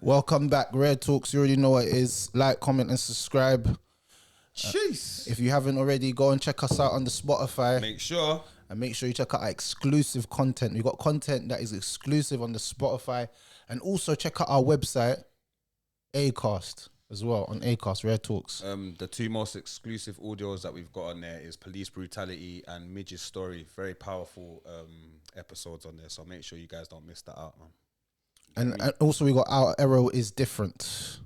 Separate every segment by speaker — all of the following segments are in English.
Speaker 1: Welcome back, Rare Talks. You already know what it is. Like, comment, and subscribe.
Speaker 2: Jeez.
Speaker 1: If you haven't already, go and check us out on the Spotify.
Speaker 2: Make sure.
Speaker 1: And make sure you check out our exclusive content. We got content that is exclusive on the Spotify. And also check out our website, Acast, as well, on Acast, Rare Talks.
Speaker 2: The two most exclusive audios that we've got on there is Police Brutality and Midge's Story. Very powerful episodes on there. So make sure you guys don't miss that out, man.
Speaker 1: And also we got Our Arrow is Different.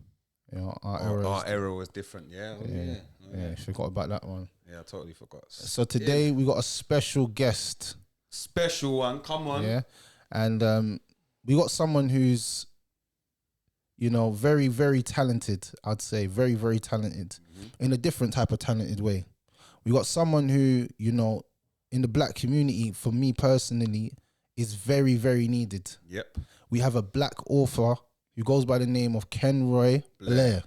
Speaker 1: You know,
Speaker 2: Our Arrow is different, yeah.
Speaker 1: Yeah, forgot about that one.
Speaker 2: Yeah, I totally forgot.
Speaker 1: So today we got a special guest.
Speaker 2: Special one, come on.
Speaker 1: Yeah. And we got someone who's, you know, very, very talented, I'd say. Very, very talented. In a different type of talented way. We got someone who, you know, in the black community, for me personally, is very, very needed.
Speaker 2: Yep.
Speaker 1: We have a black author who goes by the name of Kenroy Blair.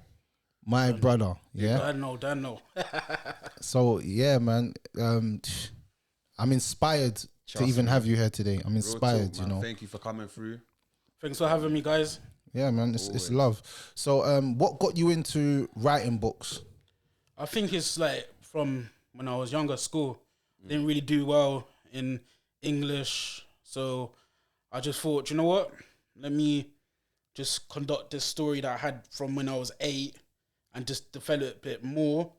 Speaker 1: My brother. Yeah.
Speaker 3: I know.
Speaker 1: So yeah, man. I'm inspired to even have you here today. I'm inspired,
Speaker 2: talk,
Speaker 1: you know.
Speaker 2: Thank you for coming through.
Speaker 3: Thanks for having me, guys.
Speaker 1: Yeah, man. It's love. So what got you into writing books?
Speaker 3: I think it's like from when I was younger, school. Didn't really do well in English. So I just thought, you know what? Let me just conduct this story that I had from when I was 8 and just develop it more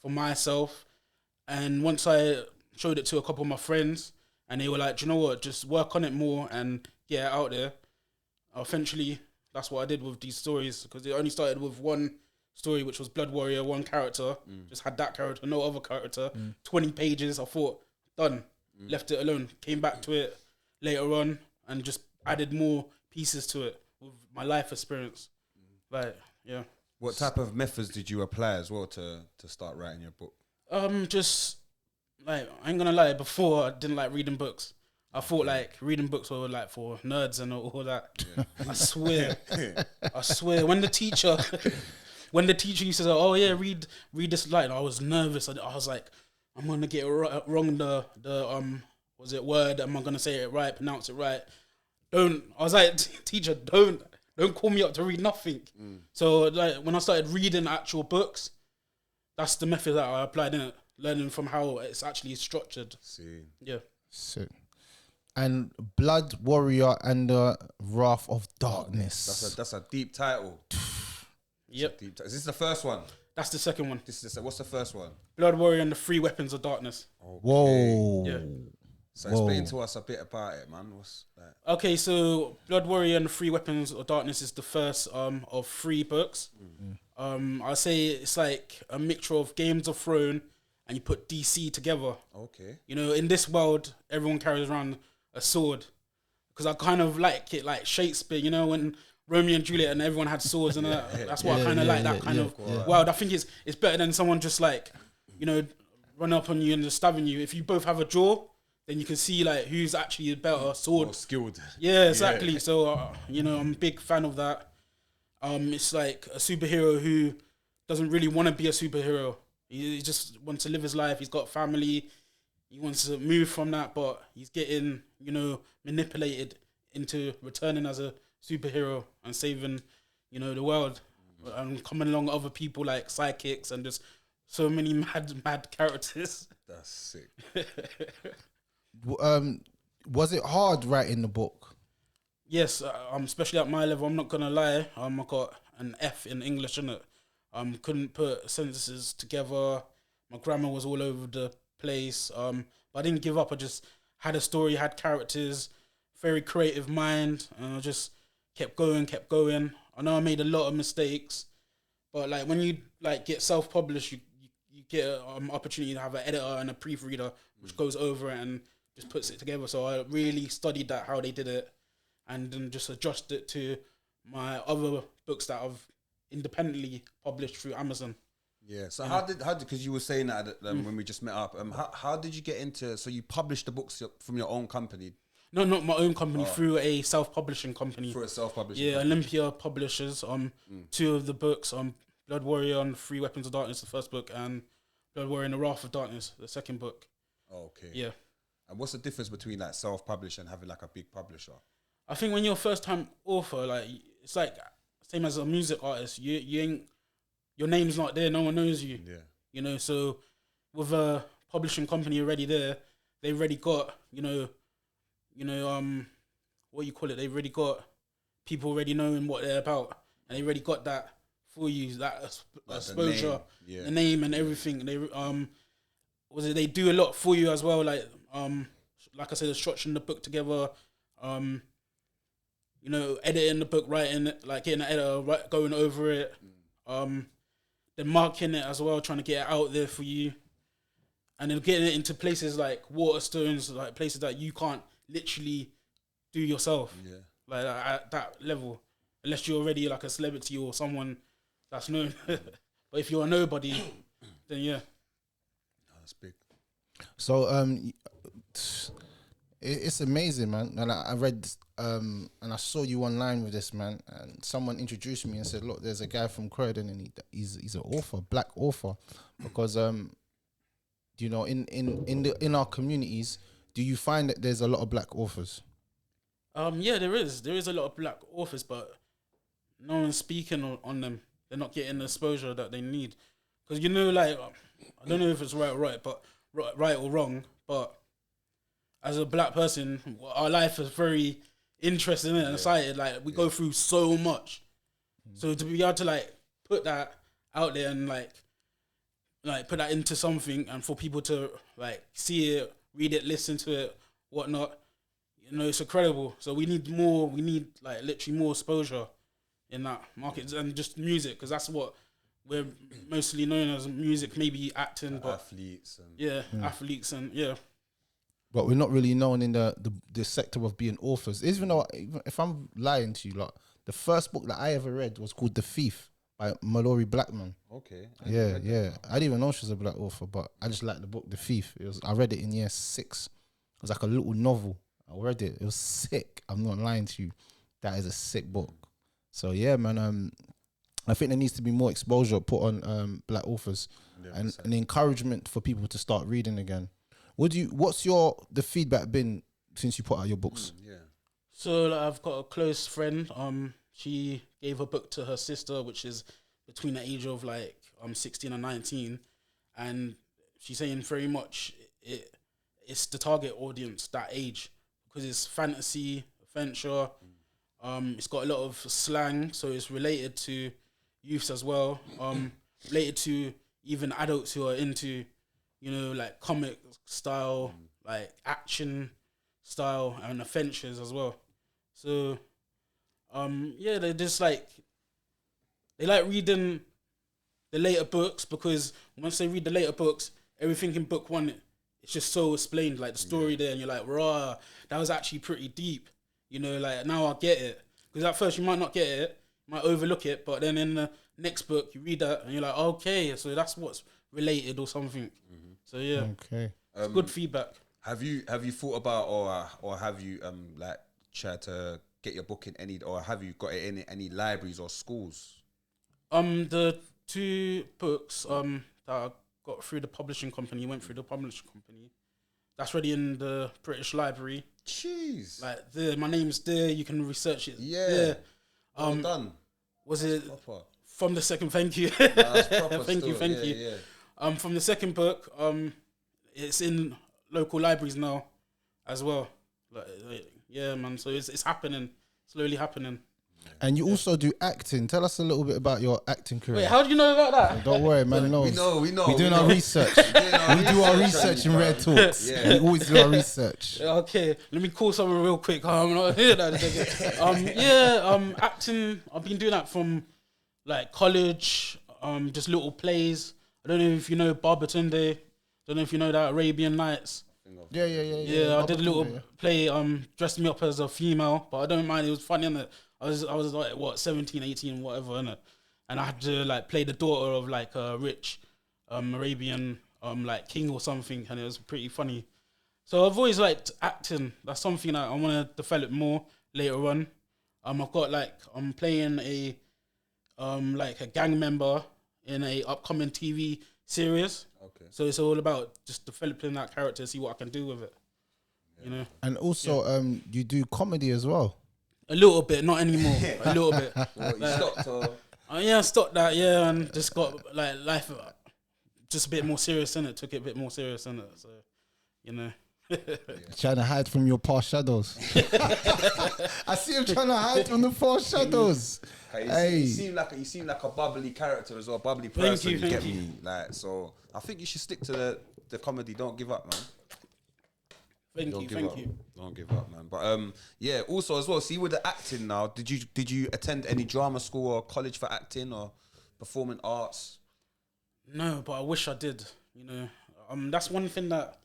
Speaker 3: for myself. And once I showed it to a couple of my friends and they were like, do you know what? Just work on it more and get it out there. Eventually, that's what I did with these stories, because it only started with one story, which was Blood Warrior, one character. Just had that character, no other character. 20 pages. I thought, done. Left it alone. Came back to it later on and just added more pieces to it with my life experience. Like, yeah.
Speaker 2: What type of methods did you apply as well to start writing your book?
Speaker 3: Just like, I ain't gonna lie, before I didn't like reading books. I thought like reading books were like for nerds and all that. Yeah. I swear. When the teacher used to say, "Oh yeah, read this line," I was nervous. I was like, I'm gonna get wrong the was it word? Am I gonna say it right? Pronounce it right? I was like, teacher, don't call me up to read nothing. So like when I started reading actual books, that's the method that I applied in it, learning from how it's actually structured.
Speaker 2: See,
Speaker 3: yeah.
Speaker 1: Sick. And Blood Warrior and the Wrath of Darkness.
Speaker 2: That's a deep title.
Speaker 3: Yep.
Speaker 2: Is this the first one?
Speaker 3: That's the second one.
Speaker 2: What's the first one?
Speaker 3: Blood Warrior and the 3 Weapons of Darkness.
Speaker 2: Okay.
Speaker 1: Whoa.
Speaker 3: Yeah.
Speaker 2: So explain to us a bit about it, man. What's that?
Speaker 3: Okay, so Blood Warrior and the 3 Weapons of Darkness is the first of 3 books. I say it's like a mixture of Games of Thrones and you put DC together. Okay. You know, in this world, everyone carries around a sword, because I kind of like it like Shakespeare, you know, when Romeo and Juliet and everyone had swords and that's what I kind of like, that kind of world. I think it's better than someone just like, you know, run up on you and just stabbing you. If you both have a draw, then you can see like who's actually a better sword.
Speaker 2: More skilled.
Speaker 3: Yeah, exactly. So, you know, I'm a big fan of that. It's like a superhero who doesn't really want to be a superhero. He just wants to live his life. He's got family. He wants to move from that, but he's getting, you know, manipulated into returning as a superhero and saving, you know, the world. And coming along other people like sidekicks and just so many mad characters.
Speaker 2: That's sick.
Speaker 1: Was it hard writing the book?
Speaker 3: Yes, especially at my level. I'm not gonna lie. I got an F in English, innit? Couldn't put sentences together. My grammar was all over the place. But I didn't give up. I just had a story, had characters, very creative mind, and I just kept going. I know I made a lot of mistakes, but like when you like get self-published, you get an opportunity to have an editor and a proofreader which goes over it and just puts it together. So I really studied that, how they did it, and then just adjusted it to my other books that I've independently published through Amazon.
Speaker 2: Yeah. So how did because you were saying that when we just met up, how did you get into? So you published the books from your own company?
Speaker 3: No, not my own company. Through a self-publishing company.
Speaker 2: Through a self-publishing.
Speaker 3: Yeah, company. Olympia Publishers. 2 of the books. Blood Warrior and 3 Weapons of Darkness, the first book, and Blood Warrior and the Wrath of Darkness, the second book.
Speaker 2: Okay.
Speaker 3: Yeah.
Speaker 2: And what's the difference between like self-publish and having like a big publisher?
Speaker 3: I think when you're a first-time author, like it's like same as a music artist. You ain't, your name's not there. No one knows you.
Speaker 2: Yeah.
Speaker 3: You know, so with a publishing company already there, they've already got, what you call it? They've already got people already knowing what they're about, and they already got that for you, that exposure, the name and everything. They they do a lot for you as well, like I said, structuring the book together, editing the book, writing it, like getting an editor, going over it, then marking it as well, trying to get it out there for you, and then getting it into places like Waterstones, like places that you can't literally do yourself, like at that level, unless you're already like a celebrity or someone that's known. But if you're a nobody, then yeah.
Speaker 2: That's big.
Speaker 1: So it's amazing, man. And I read and I saw you online with this, man. And someone introduced me and said, "Look, there's a guy from Croydon, and he's an author, black author." Because in our communities, do you find that there's a lot of black authors?
Speaker 3: Yeah, there is a lot of black authors, but no one's speaking on them. They're not getting the exposure that they need. Because like, I don't know if it's right or wrong, but as a black person, our life is very interesting and exciting. Like, we go through so much. So to be able to like put that out there and like put that into something, and for people to like see it, read it, listen to it, whatnot, it's incredible. So we need more. We need like literally more exposure in that market, and just music, because that's what we're mostly known as, music, maybe acting, but
Speaker 2: athletes and
Speaker 3: athletes and
Speaker 1: But we're not really known in the sector of being authors. Even though, if I'm lying to you, like, the first book that I ever read was called The Thief by Mallory Blackman.
Speaker 2: Okay.
Speaker 1: Yeah. I didn't even know she was a black author, but I just liked the book The Thief. I read it in year 6. It was like a little novel. I read it. It was sick. I'm not lying to you. That is a sick book. So yeah, man. I think there needs to be more exposure put on black authors, and an encouragement for people to start reading again. What's the feedback been since you put out your books?
Speaker 3: So like, I've got a close friend. She gave a book to her sister, which is between the age of like 16 and 19, and she's saying very much it's the target audience, that age, because it's fantasy, adventure. It's got a lot of slang, so it's related to youths as well. Related to even adults who are into, like comic style, like action style, and adventures as well. So, they just like, they like reading the later books, because once they read the later books, everything in book 1, it's just so explained, like the story there, and you're like, rah, that was actually pretty deep. Like, now I get it. Because at first you might not get it, you might overlook it, but then in the next book you read that and you're like, okay, so that's what's related or something. So yeah,
Speaker 1: okay,
Speaker 3: it's good feedback.
Speaker 2: Have you thought about or have you like tried to get your book in any, or have you got it in any libraries or schools?
Speaker 3: The 2 books that I got through the publishing company, that's already in the British Library.
Speaker 2: Jeez.
Speaker 3: Like, my name's there, you can research it.
Speaker 2: Yeah. Well done.
Speaker 3: Was
Speaker 2: that's
Speaker 3: it
Speaker 2: proper.
Speaker 3: From the second? Thank you.
Speaker 2: That's proper.
Speaker 3: Thank you. Yeah. From the second book, it's in local libraries now as well. Yeah, man. So it's happening, slowly happening.
Speaker 1: And you also do acting. Tell us a little bit about your acting career.
Speaker 3: Wait, how do you know about that?
Speaker 1: Don't worry, man.
Speaker 2: We know.
Speaker 1: We're doing our research. We do our research in Red Talks.
Speaker 2: Yeah.
Speaker 1: We always do our research.
Speaker 3: Okay, let me call someone real quick. I'm not here. Acting. I've been doing that from like college. Just little plays. I don't know if you know Barbatunde. Don't know if you know that Arabian Nights.
Speaker 1: Yeah.
Speaker 3: I did a little play. Dressed me up as a female, but I don't mind. It was funny, innit? I was like 17, 18, whatever, innit? And I had to like play the daughter of like a rich Arabian like king or something, and it was pretty funny. So I've always liked acting. That's something that I want to develop more later on. I've got like, I'm playing a like a gang member in a upcoming TV series.
Speaker 2: Okay.
Speaker 3: So it's all about just developing that character, see what I can do with it. You know.
Speaker 1: And also, you do comedy as well.
Speaker 3: A little bit, not anymore. A little bit.
Speaker 2: Well, you stopped or?
Speaker 3: Yeah, I stopped that. Yeah, and just got like life just a bit more serious in it. Took it a bit more serious in it. So, you know.
Speaker 1: Trying to hide from your past shadows. I see him trying to hide from the past shadows.
Speaker 2: You seem like a bubbly character as well, bubbly person. You get me, like, so I think you should stick to the comedy. Don't give up, man.
Speaker 3: Thank you.
Speaker 2: Don't give up, man. But yeah. Also as well, see with the acting now, did you attend any drama school or college for acting or performing arts?
Speaker 3: No, but I wish I did. You know, that's one thing that,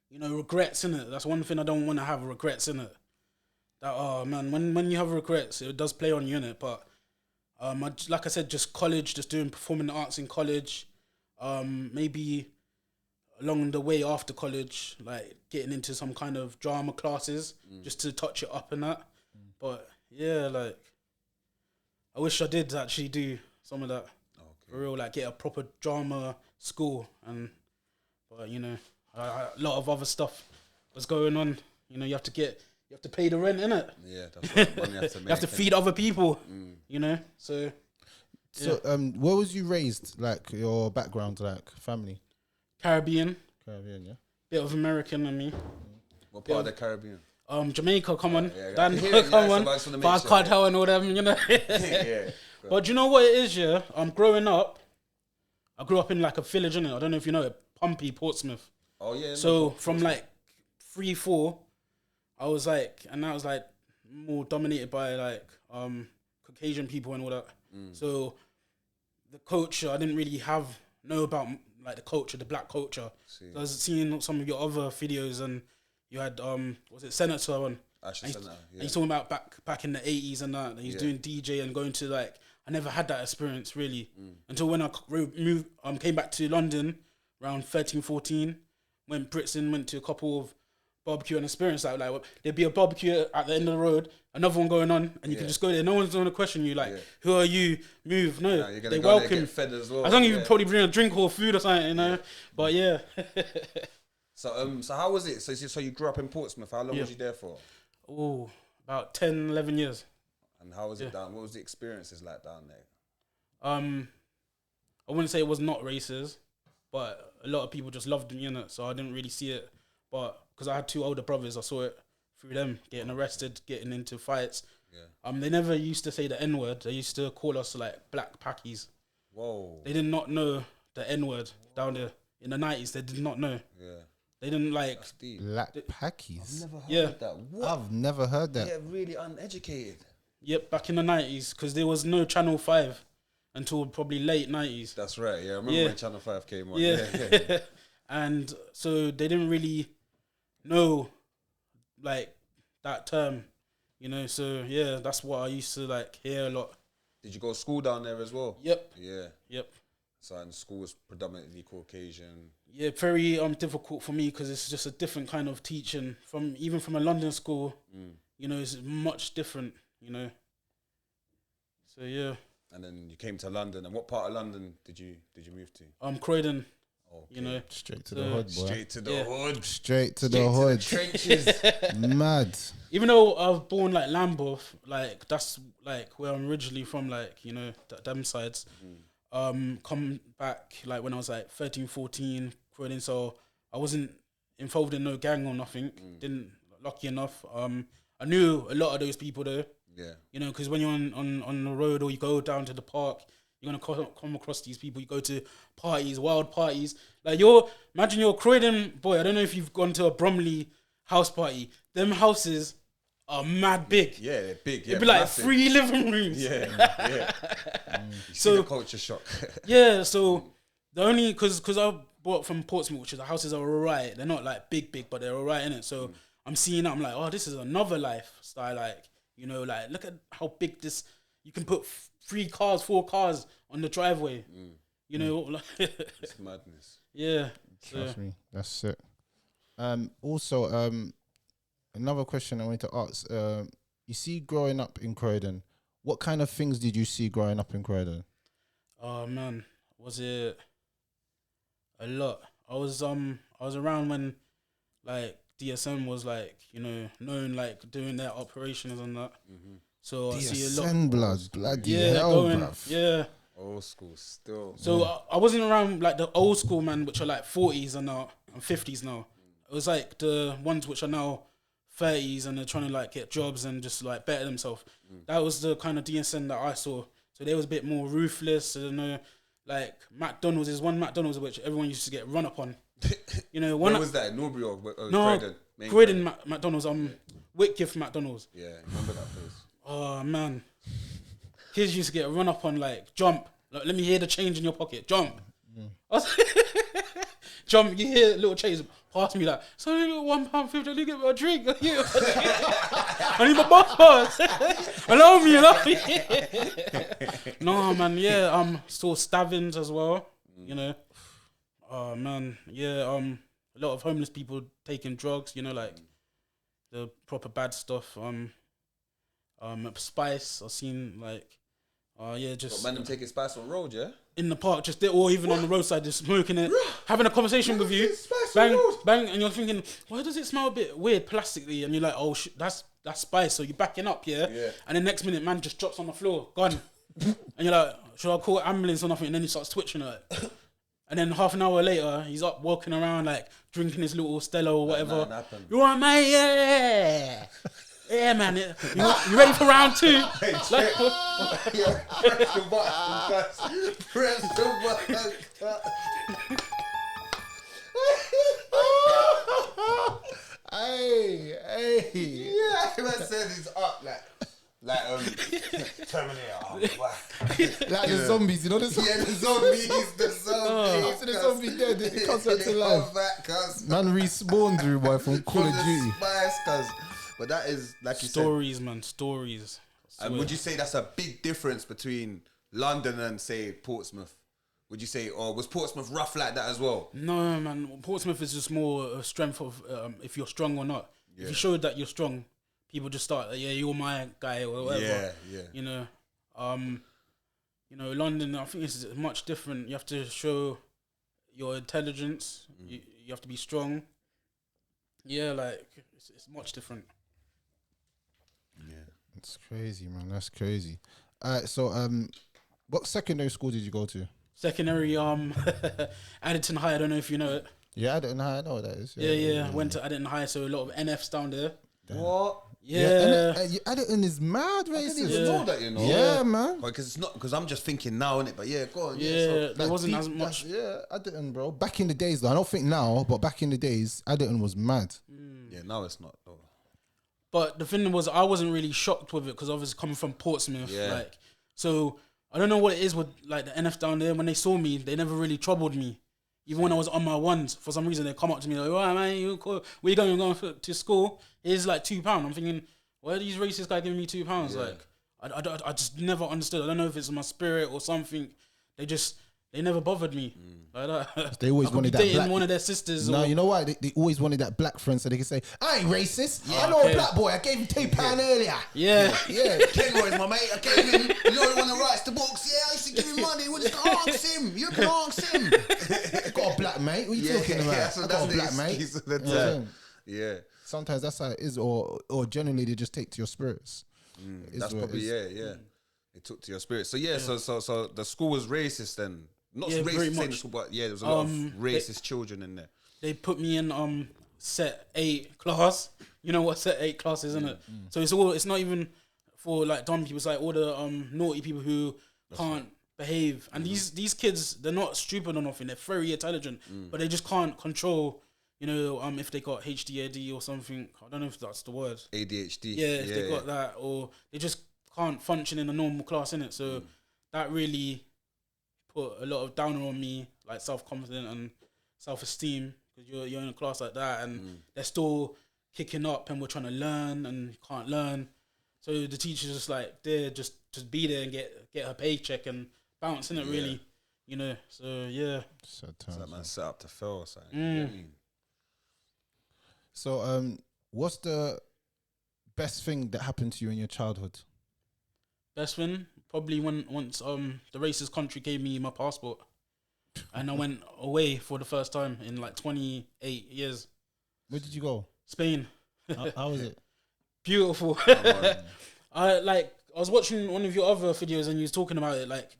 Speaker 3: you know, regrets in it. That's one thing I don't want to have, regrets in it. That, oh man, when you have regrets, it does play on you in it. But like I said, just college, just doing performing arts in college. Maybe along the way after college, like getting into some kind of drama classes, just to touch it up and that. But yeah, like I wish I did actually do some of that. For real, like get a proper drama school, but you know, a lot of other stuff was going on. You know, you have to pay the rent, innit?
Speaker 2: Yeah, that's right. Money you have to make.
Speaker 3: You have to feed other people. You know, so.
Speaker 1: So, where was you raised? Like your background, like family?
Speaker 3: Caribbean,
Speaker 1: yeah.
Speaker 3: bit of American in me.
Speaker 2: What part of the Caribbean?
Speaker 3: Jamaica, come on,
Speaker 2: yeah,
Speaker 3: Dan,
Speaker 2: yeah,
Speaker 3: come on,
Speaker 2: so
Speaker 3: Fast Cartel and all them, you know.
Speaker 2: Yeah.
Speaker 3: But do you know what it is, yeah? Growing up, I grew up in like a village, innit? I don't know if you know it, Pompey, Portsmouth.
Speaker 2: Oh yeah.
Speaker 3: So from like 3, 4, I was like, and that was like more dominated by like Caucasian people and all that. So the culture, I didn't really know about like the culture, the black culture. So I was seeing some of your other videos, and you had was it Senator one?
Speaker 2: Actually, Senator. Yeah.
Speaker 3: And he's talking about back in the 80s and that. And he's doing DJ and going to like. I never had that experience really until when I moved. Came back to London around 13, 14. Went Brixton, went to a couple of barbecue and experience that. Like there'd be a barbecue at the end of the road, another one going on, and you can just go there. No one's going to question you. Like, who are you? Move. No, they welcome.
Speaker 2: Fed as well.
Speaker 3: As long as you probably bring a drink or food or something, you know. Yeah. But yeah.
Speaker 2: So how was it? So you grew up in Portsmouth. How long was you there for?
Speaker 3: Oh, about 10, 11 years.
Speaker 2: And how was it down? What was the experiences like down there?
Speaker 3: I wouldn't say it was not racist, but a lot of people just loved me in it, so I didn't really see it. But because I had 2 older brothers, I saw it through them getting arrested, getting into fights. Yeah. They never used to say the N-word. They used to call us like black packies.
Speaker 2: Whoa.
Speaker 3: They did not know the N-word down there in the 90s. They did not know.
Speaker 2: Yeah.
Speaker 3: They didn't like
Speaker 1: black packies.
Speaker 2: I've never heard that. What?
Speaker 1: I've never heard that.
Speaker 2: Yeah, really uneducated.
Speaker 3: Yep, back in the 90s, because there was no Channel 5 until probably late 90s.
Speaker 2: That's right, yeah. I remember when Channel 5 came on.
Speaker 3: Yeah. And so they didn't really know, like, that term, you know. So, yeah, that's what I used to, like, hear a lot.
Speaker 2: Did you go to school down there as well?
Speaker 3: Yep.
Speaker 2: Yeah.
Speaker 3: Yep.
Speaker 2: So, and school was predominantly Caucasian.
Speaker 3: Yeah, very difficult for me because it's just a different kind of teaching. Even from a London school, you know, it's much different. You know, so yeah. And
Speaker 2: then you came to London. And what part of London did you move to?
Speaker 3: Croydon.
Speaker 2: Okay.
Speaker 3: You know,
Speaker 1: straight to the hood, boy.
Speaker 2: Straight to the hood.
Speaker 1: Straight to the hood.
Speaker 2: Trenches.
Speaker 1: Mad.
Speaker 3: Even though I was born like Lambeth, like that's like where I'm originally from, like, you know, them sides. Come back like when I was like 13, 14, Croydon. So I wasn't involved in no gang or nothing. Didn't, lucky enough. I knew a lot of those people though.
Speaker 2: Yeah.
Speaker 3: You know, because when you're on the road or you go down to the park, you're going to come across these people. You go to parties, wild parties. Like imagine you're a Croydon boy. I don't know if you've gone to a Bromley house party. Them houses are mad big.
Speaker 2: Yeah, they're big. Yeah,
Speaker 3: it'd be like massive. 3 living rooms.
Speaker 2: Yeah. You see the culture shock.
Speaker 3: Yeah, so the only, because I bought from Portsmouth, which is the houses are alright. They're not like big, but they're alright, innit? So I'm seeing that, I'm like, oh, this is another lifestyle. Like, you know, like, look at how big this, you can put 3 cars, 4 cars on the driveway. You know,
Speaker 2: it's madness.
Speaker 3: Yeah.
Speaker 1: Trust me, that's it. Also, another question I wanted to ask. You see, growing up in Croydon, what kind of things did you see growing up in Croydon?
Speaker 3: Oh man, was it a lot? I was around when like DSM was like, you know, known, like doing their operations and that. So I see a lot.
Speaker 1: DSN bloody
Speaker 3: Yeah,
Speaker 1: hell,
Speaker 3: going.
Speaker 1: bruv.
Speaker 3: Yeah.
Speaker 2: Old school still.
Speaker 3: So I wasn't around like the old school man, which are like 40s and 50s now. It was like the ones which are now 30s and they're trying to like get jobs and just like better themselves. That was the kind of DSN that I saw. So they was a bit more ruthless. I don't know, like McDonald's is one McDonald's which everyone used to get run up on. You know,
Speaker 2: Where was that? In Norbury or
Speaker 3: no, Croydon McDonald's. Whitgift McDonald's.
Speaker 2: Yeah, remember that place?
Speaker 3: Oh man, kids used to get run up on like jump. Like, let me hear the change in your pocket. Jump. I was jump. You hear little change pass me like, so I got £1.50. Let me get me a drink. I need my box pass. Allow me. No man, yeah. Saw stabbings as well. You know. Oh man, yeah. A lot of homeless people taking drugs. You know, like the proper bad stuff. Spice. I've seen like. Yeah, just
Speaker 2: man, them taking spice on road, yeah.
Speaker 3: In the park, just there, or even on the roadside, just smoking it, having a conversation with you, bang, bang, and you're thinking, why does it smell a bit weird, plastically? And you're like, oh, that's spice. So you're backing up, yeah. And the next minute, man just drops on the floor, gone, and you're like, should I call an ambulance or nothing? And then he starts twitching it, and then half an hour later, he's up walking around like drinking his little Stella or whatever. You want mate? Yeah. Yeah, man. You ready for round 2?
Speaker 2: Hey, press the button. Press the button.
Speaker 1: Hey.
Speaker 2: Yeah, man said he's up like Terminator.
Speaker 1: Like the zombies, you know the zombies?
Speaker 2: Yeah, the zombies.
Speaker 1: After the zombie dead, it comes back to life. Man respawned, through boy, from Call of Duty.
Speaker 2: But that is like you
Speaker 3: stories,
Speaker 2: said,
Speaker 3: man, stories.
Speaker 2: And would you say that's a big difference between London and say Portsmouth? Would you say, or was Portsmouth rough like that as well?
Speaker 3: No, man. Portsmouth is just more a strength of if you're strong or not. Yeah. If you show that you're strong, people just start, yeah, you're my guy or whatever. Yeah. You know, London, I think it's much different. You have to show your intelligence. You have to be strong. Yeah, like it's much different.
Speaker 2: Yeah,
Speaker 1: it's crazy, man. That's crazy. So what secondary school did you go to?
Speaker 3: Secondary, Addington High. I don't know if you know it.
Speaker 1: Yeah, Addington High. I know what that is.
Speaker 3: Yeah. Went to Addington High, so a lot of NFs down there.
Speaker 1: Damn.
Speaker 2: What?
Speaker 3: Yeah.
Speaker 1: Addington is mad racist.
Speaker 2: I didn't even know that, you know.
Speaker 1: Yeah, man.
Speaker 2: Because it's not, because I'm just thinking now, innit? But yeah, go on.
Speaker 3: Yeah,
Speaker 2: so,
Speaker 3: there wasn't as much.
Speaker 1: Yeah, Addington, bro. Back in the days, though. I don't think now, but back in the days, Addington was mad.
Speaker 2: Yeah, now it's not, though.
Speaker 3: But the thing was, I wasn't really shocked with it because I was coming from Portsmouth.
Speaker 2: Yeah.
Speaker 3: Like, so I don't know what it is with like the NF down there. When they saw me, they never really troubled me. Even when I was on my ones, for some reason they come up to me like, "Right, man, where you going? You're going to school? Here's like £2." I'm thinking, why are these racist guys giving me £2?
Speaker 2: Yeah.
Speaker 3: Like, I just never understood. I don't know if it's my spirit or something. They never bothered me. Like that.
Speaker 1: They always wanted that
Speaker 3: dating
Speaker 1: black.
Speaker 3: one of their sisters.
Speaker 1: No,
Speaker 3: or,
Speaker 1: you know why? They always wanted that black friend so they could say, I ain't racist. Yeah, I know a black boy. I gave him £2 earlier.
Speaker 3: Yeah.
Speaker 2: Kenroy's my mate. I gave him, you know, one that writes the books. Yeah, I used to give him money. We'll just ask him. You can ask him.
Speaker 1: Got a black mate. What are you talking about?
Speaker 2: Yeah, so
Speaker 1: I
Speaker 2: that's
Speaker 1: got a black mate.
Speaker 2: excuse of the time. Yeah.
Speaker 1: Sometimes that's how it is, or generally they just take to your spirits.
Speaker 2: That's probably It took to your spirit. So so the school was racist then. Not racist in the school, but yeah, there was a lot of racist children in there.
Speaker 3: They put me in set 8 class. You know what set 8 class is, isn't it? So it's not even for like dumb people. It's like all the naughty people who can't behave. And these kids, they're not stupid or nothing. They're very intelligent, but they just can't control. You know, if they got HDAD or something, I don't know if that's the word.
Speaker 2: ADHD.
Speaker 3: Yeah, if they got that, or they just can't function in a normal class, innit? So that really put a lot of downer on me, like self-confidence and self-esteem, because you're in a class like that and they're still kicking up and we're trying to learn and can't learn. So the teacher's just like, there, just be there and get her paycheck and bounce, innit, really? You know, so yeah.
Speaker 2: So that man set up to fail or something. You know what I mean?
Speaker 1: So, what's the best thing that happened to you in your childhood?
Speaker 3: Best thing? Probably once the racist country gave me my passport and I went away for the first time in like 28 years.
Speaker 1: Where did you go?
Speaker 3: Spain.
Speaker 1: How was it?
Speaker 3: Beautiful. I was watching one of your other videos and you was talking about it. Like,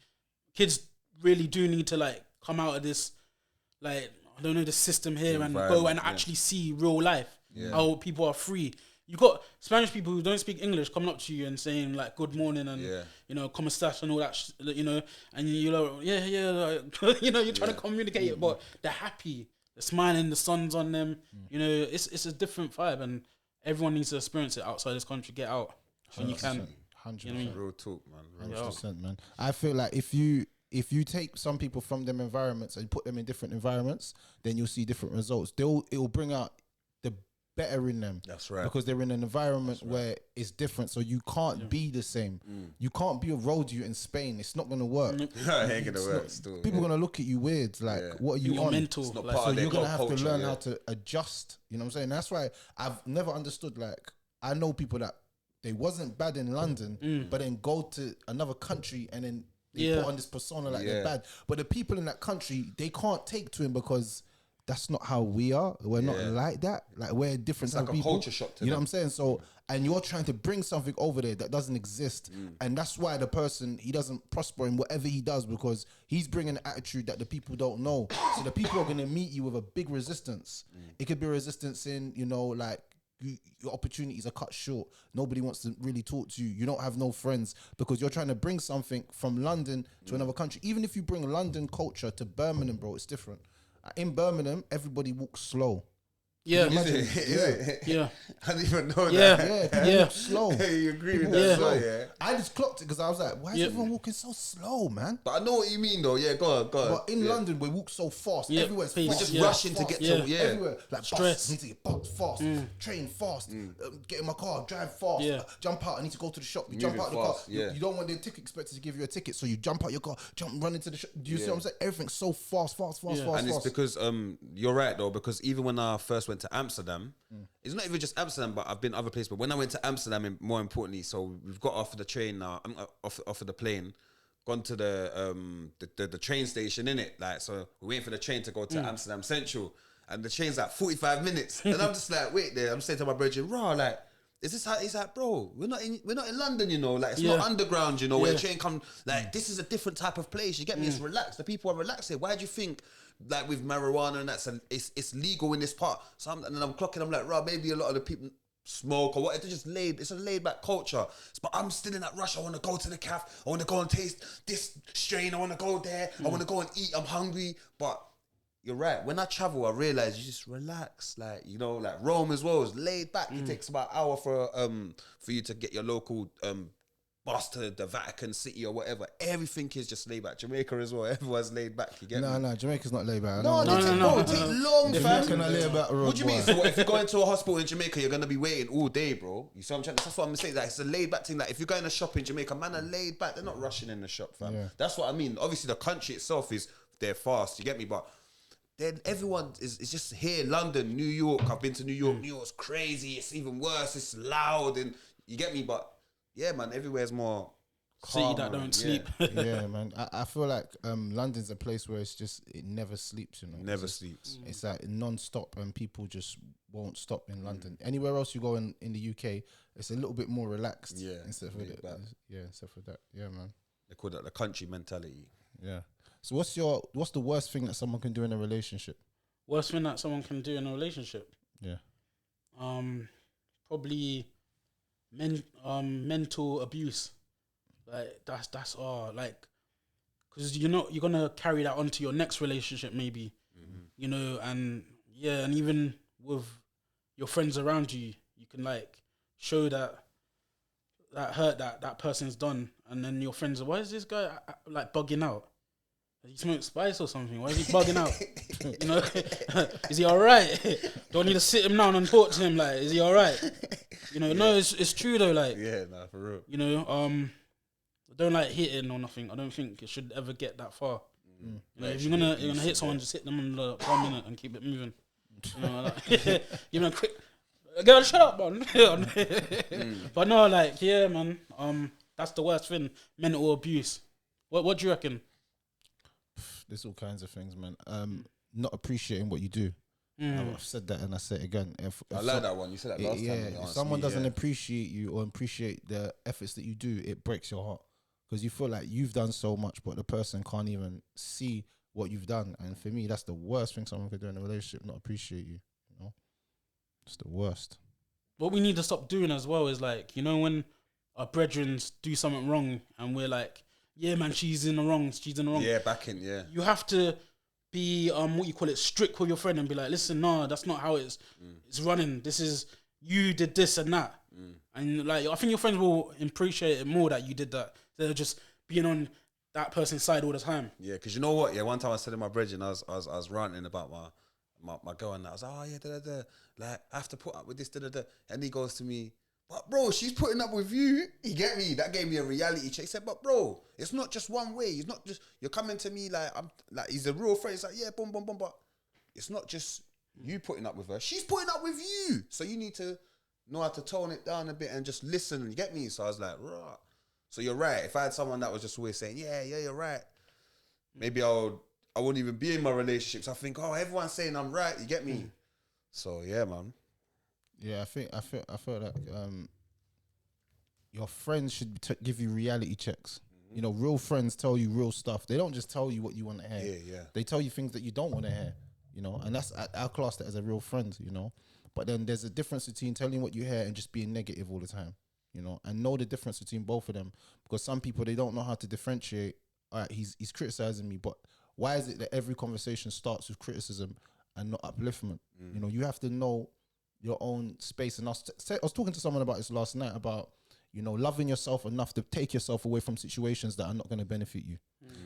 Speaker 3: kids really do need to like come out of this, like, I don't know, the system here and go and actually see real life. How people are free. You got Spanish people who don't speak English coming up to you and saying like good morning and you know, como estás and all that you know, and you're like like, you know, you're trying to communicate it, but they're happy, they're smiling, the sun's on them. You know, it's a different vibe, and everyone needs to experience it outside this country. Get out when you can.
Speaker 1: 100%.
Speaker 3: You know what I mean?
Speaker 2: Real talk, man.
Speaker 1: 100%, man. I feel like if you take some people from them environments and put them in different environments, then you'll see different results. It will bring out the better in them.
Speaker 2: That's right.
Speaker 1: Because they're in an environment where it's different, so you can't be the same. You can't be a road you in Spain. It's not gonna work.
Speaker 2: It ain't gonna work. Still,
Speaker 1: people are gonna look at you weird. Like, what are you on?
Speaker 3: Mental.
Speaker 2: It's not
Speaker 3: Like,
Speaker 2: part
Speaker 1: So
Speaker 2: of their
Speaker 1: you're gonna have
Speaker 2: culture,
Speaker 1: to learn how to adjust. You know what I'm saying? That's why I've never understood. Like, I know people that they wasn't bad in London, but then go to another country and then they put on this persona like they're bad. But the people in that country, they can't take to him because that's not how we are. We're not like that. Like, we're different type
Speaker 2: like
Speaker 1: of
Speaker 2: a
Speaker 1: people.
Speaker 2: culture shock to
Speaker 1: you know
Speaker 2: them.
Speaker 1: what I'm saying? So, and you're trying to bring something over there that doesn't exist. And that's why the person, he doesn't prosper in whatever he does, because he's bringing an attitude that the people don't know. So the people are going to meet you with a big resistance. It could be resistance in, you know, like, your opportunities are cut short. Nobody wants to really talk to you. You don't have no friends because you're trying to bring something from London to another country. Even if you bring London culture to Birmingham, bro, it's different. In Birmingham, everybody walks slow.
Speaker 3: Yeah.
Speaker 1: Yeah.
Speaker 2: I didn't even know
Speaker 3: Yeah.
Speaker 2: that.
Speaker 1: People walk slow.
Speaker 2: You agree with
Speaker 1: People
Speaker 2: that?
Speaker 1: walk
Speaker 2: as well,
Speaker 1: slow.
Speaker 2: yeah.
Speaker 1: I just clocked it because I was like, why is everyone walking so slow, man?
Speaker 2: But I know what you mean, though. Yeah, go on.
Speaker 1: But in London, we walk so fast.
Speaker 3: Yeah,
Speaker 1: Everywhere's
Speaker 3: pace.
Speaker 1: fast.
Speaker 3: We're just
Speaker 2: rushing to get to
Speaker 1: Everywhere. Like,
Speaker 3: Stress.
Speaker 1: bus, need to get bus fast. Train fast. Get in my car, drive fast. Jump out, I need to go to the shop. You jump out the car.
Speaker 2: fast,
Speaker 1: You don't want the ticket inspector to give you a ticket, so you jump out your car, run into the shop. Do you see what I'm saying? Everything's so fast.
Speaker 2: And it's because you're right, though, because even when I first went to Amsterdam, it's not even just Amsterdam, but I've been other places. But when I went to Amsterdam, and more importantly, so we've got off of the train now. I'm off of the plane, gone to the train station, innit? Like, so we're waiting for the train to go to Amsterdam Central, and the train's like 45 minutes, and I'm just like, wait there. I'm saying to my brother, raw, like, is this how? He's like, bro, we're not in London, you know, like, it's not underground, you know, where the train come, like, this is a different type of place. You get me? It's relaxed. The people are relaxed here. Why do you think, like, with marijuana and it's legal in this part? So and then I'm clocking. I'm like, raw, maybe a lot of the people smoke or what? It's a laid back culture. But I'm still in that rush. I want to go to the cafe. I want to go and taste this strain. I want to go there. I want to go and eat. I'm hungry, but. You're right. When I travel, I realize you just relax. Like, you know, like Rome as well is laid back. It takes about an hour for you to get your local bus to the Vatican City or whatever. Everything is just laid back. Jamaica as well. Everyone's laid back. You get me?
Speaker 1: No, Jamaica's not laid back.
Speaker 2: No, it take long, fam.
Speaker 1: Jamaica not laid back.
Speaker 2: What do you mean? So what, if you go into a hospital in Jamaica, you're gonna be waiting all day, bro? You see what I'm trying? That's what I'm saying. Like, it's a laid back thing. Like, if you're going to shop in Jamaica, man are laid back. They're not rushing in the shop, fam.
Speaker 1: Yeah.
Speaker 2: That's what I mean. Obviously, the country itself they're fast. You get me? But then everyone is just here. London, New York. I've been to New York. New York's crazy. It's even worse. It's loud, and you get me. But yeah, man, everywhere's more calm,
Speaker 3: City that don't sleep.
Speaker 1: Yeah, man. I feel like London's a place where it never sleeps. You know,
Speaker 2: Never sleeps.
Speaker 1: It's like non-stop, and people just won't stop in London. Anywhere else you go in the UK, it's a little bit more relaxed.
Speaker 2: Yeah,
Speaker 1: except for that. Yeah, man.
Speaker 2: They call that the country mentality.
Speaker 1: Yeah. So what's the worst thing that someone can do in a relationship?
Speaker 3: Worst thing that someone can do in a relationship?
Speaker 1: Yeah.
Speaker 3: Probably mental abuse. Like, that's like, because you're gonna carry that onto your next relationship, maybe. You know, and even with your friends around you, you can like show that hurt that person's done, and then your friends are, why is this guy like bugging out? He smokes spice or something? Why is he bugging out? You know, is he all right? Do I need to sit him down and talk to him? Like, is he all right? You know, no, it's true though. Like,
Speaker 2: Yeah, nah, for real.
Speaker 3: you know, I don't like hitting or nothing. I don't think it should ever get that far. You know, if you're gonna hit someone, just hit them on the 1 minute and keep it moving. You know, like, give them a quick, girl, shut up, man. But no, like, yeah, man. That's the worst thing. Mental abuse. What do you reckon?
Speaker 1: There's all kinds of things, man. Not appreciating what you do. I've said that and I say it again. If
Speaker 2: I like that one. You said that last time.
Speaker 1: Yeah, if someone doesn't appreciate you or appreciate the efforts that you do, it breaks your heart because you feel like you've done so much, but the person can't even see what you've done. And for me, that's the worst thing someone could do in a relationship, not appreciate you. You know, it's the worst.
Speaker 3: What we need to stop doing as well is like, you know, when our brethren do something wrong and we're like, yeah, man, she's in the wrong.
Speaker 2: Yeah, backing, yeah.
Speaker 3: You have to be what you call it, strict with your friend and be like, listen, no, that's not how it's running. This is, you did this and that. And like, I think your friends will appreciate it more that you did that. They're just being on that person's side all the time.
Speaker 2: Yeah, because you know what? Yeah, one time I said to my brethren, I was ranting about my girl and that. I was like, oh yeah, like I have to put up with this, and he goes to me, but bro, she's putting up with you. You get me? That gave me a reality check. He said, but bro, it's not just one way. It's not just you're coming to me like I'm like he's a real friend. It's like yeah, boom, boom, boom, but it's not just you putting up with her. She's putting up with you. So you need to know how to tone it down a bit and just listen. You get me? So I was like, right. So you're right. If I had someone that was just always saying, yeah, you're right, maybe I wouldn't even be in my relationships. I think, oh, everyone's saying I'm right. You get me? So yeah, man.
Speaker 1: Yeah, I feel like your friends should give you reality checks. You know, real friends tell you real stuff. They don't just tell you what you want to hear.
Speaker 2: Yeah.
Speaker 1: They tell you things that you don't want to hear. You know, and that's our class that as a real friend. You know, but then there's a difference between telling what you hear and just being negative all the time. You know, and know the difference between both of them because some people they don't know how to differentiate. All right, he's criticizing me, but why is it that every conversation starts with criticism and not upliftment? You know, you have to know your own space. And I was talking to someone about this last night about, you know, loving yourself enough to take yourself away from situations that are not going to benefit you.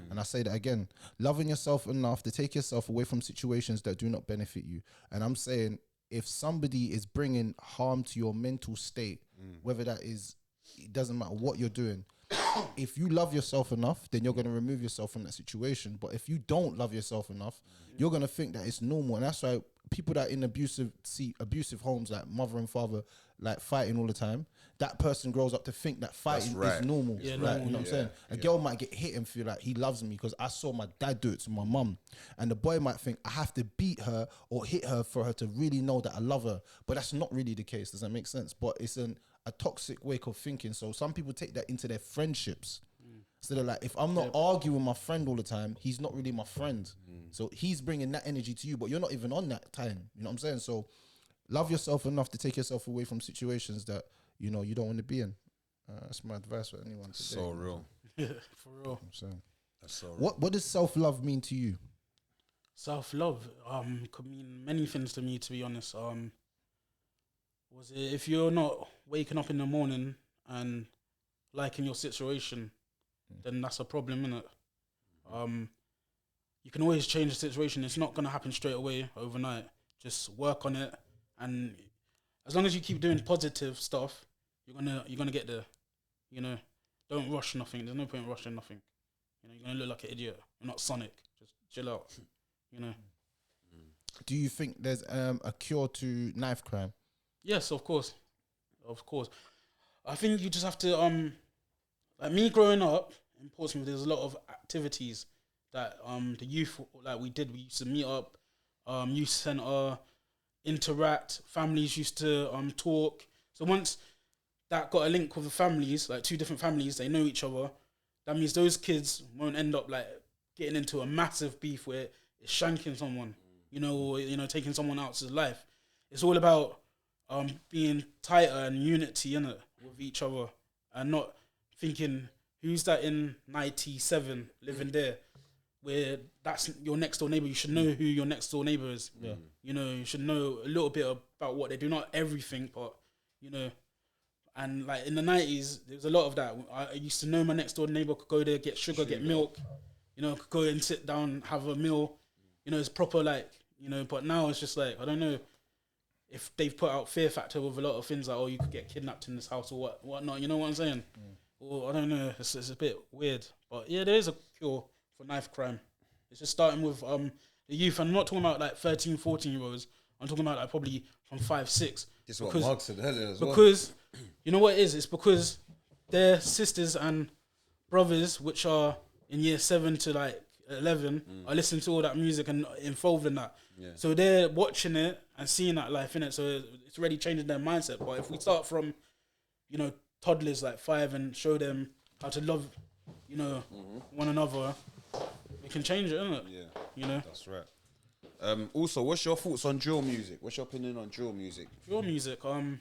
Speaker 1: And I say that again, loving yourself enough to take yourself away from situations that do not benefit you. And I'm saying if somebody is bringing harm to your mental state, whether that is, it doesn't matter what you're doing. If you love yourself enough, then you're going to remove yourself from that situation. But if you don't love yourself enough, you're going to think that it's normal. And that's why people that in abusive homes, like mother and father, like fighting all the time, that person grows up to think that fighting is normal.
Speaker 3: Yeah,
Speaker 1: right?
Speaker 3: normal.
Speaker 1: You know what I'm saying? A girl might get hit and feel like he loves me because I saw my dad do it to my mum. And the boy might think I have to beat her or hit her for her to really know that I love her. But that's not really the case. Does that make sense? But it's a toxic way of thinking. So some people take that into their friendships. So they're like, if I'm not arguing with my friend all the time, he's not really my friend. So he's bringing that energy to you, but you're not even on that time. You know what I'm saying? So love yourself enough to take yourself away from situations that, you know, you don't want to be in. That's my advice for anyone today.
Speaker 2: So real.
Speaker 3: Yeah, for real.
Speaker 1: I'm saying.
Speaker 2: That's so real.
Speaker 1: What does self-love mean to you?
Speaker 3: Self-love could mean many things to me, to be honest. Was it if you're not waking up in the morning and liking your situation, then that's a problem, innit? You can always change the situation. It's not gonna happen straight away overnight. Just work on it, and as long as you keep doing positive stuff, you're gonna get there. You know, don't rush nothing. There's no point in rushing nothing. You know, you're gonna look like an idiot. You're not Sonic. Just chill out. You know.
Speaker 1: Do you think there's a cure to knife crime?
Speaker 3: Yes, of course. I think you just have to like me growing up in Portsmouth, there's a lot of activities that the youth like we did. We used to meet up, youth centre, interact. Families used to talk. So once that got a link with the families, like two different families, they know each other. That means those kids won't end up like getting into a massive beef where it's shanking someone, you know, or taking someone else's life. It's all about being tighter and unity innit, with each other, and not thinking who's that in 97 living there, where that's your next door neighbor. You should know who your next door neighbor is. Yeah. You know, you should know a little bit about what they do, not everything, but you know. And like in the 90s, there was a lot of that. I used to know my next door neighbor, could go there, get sugar, get milk, you know, could go and sit down, have a meal. You know, it's proper, like, you know. But now it's just like, I don't know if they've put out fear factor with a lot of things like, oh, you could get kidnapped in this house or whatnot. You know what I'm saying? Or I don't know. It's a bit weird. But yeah, there is a cure for knife crime. It's just starting with the youth. And I'm not talking about like 13, 14-year-olds. I'm talking about like probably from 5, 6.
Speaker 2: Just what Mark said earlier as well.
Speaker 3: Because you know what it is? It's because their sisters and brothers, which are in year 7 to like 11 are listening to all that music and involved in that.
Speaker 2: Yeah.
Speaker 3: So they're watching it and seeing that life in it. So it's already changing their mindset. But if we start from, you know, toddlers like 5 and show them how to love, you know, one another, we can change it, innit?
Speaker 2: Yeah.
Speaker 3: You know?
Speaker 2: That's right. Also, what's your thoughts on drill music? What's your opinion on drill music?
Speaker 3: Drill music, I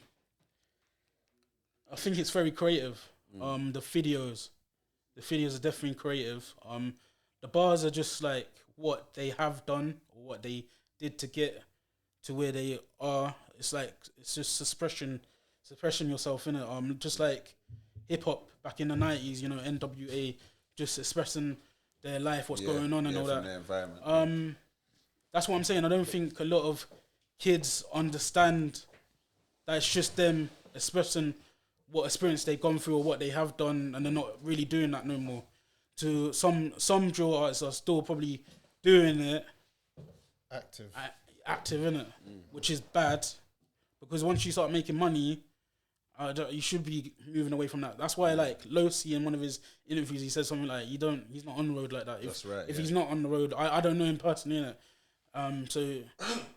Speaker 3: think it's very creative. The videos are definitely creative. The bars are just like what they have done or what they did to get to where they are. It's like it's just suppressing yourself in it. Just like hip hop back in the 90s, you know, NWA, just expressing their life, what's going on and all that.
Speaker 2: Their environment.
Speaker 3: That's what I'm saying. I don't think a lot of kids understand that it's just them expressing what experience they've gone through or what they have done, and they're not really doing that no more. To some drill artists are still probably doing it active in it, which is bad, because once you start making money, you should be moving away from that. That's why, like Lowsky, in one of his interviews, he said something like, he's not on the road like that.
Speaker 2: That's right.
Speaker 3: If he's not on the road, I don't know him personally, innit? So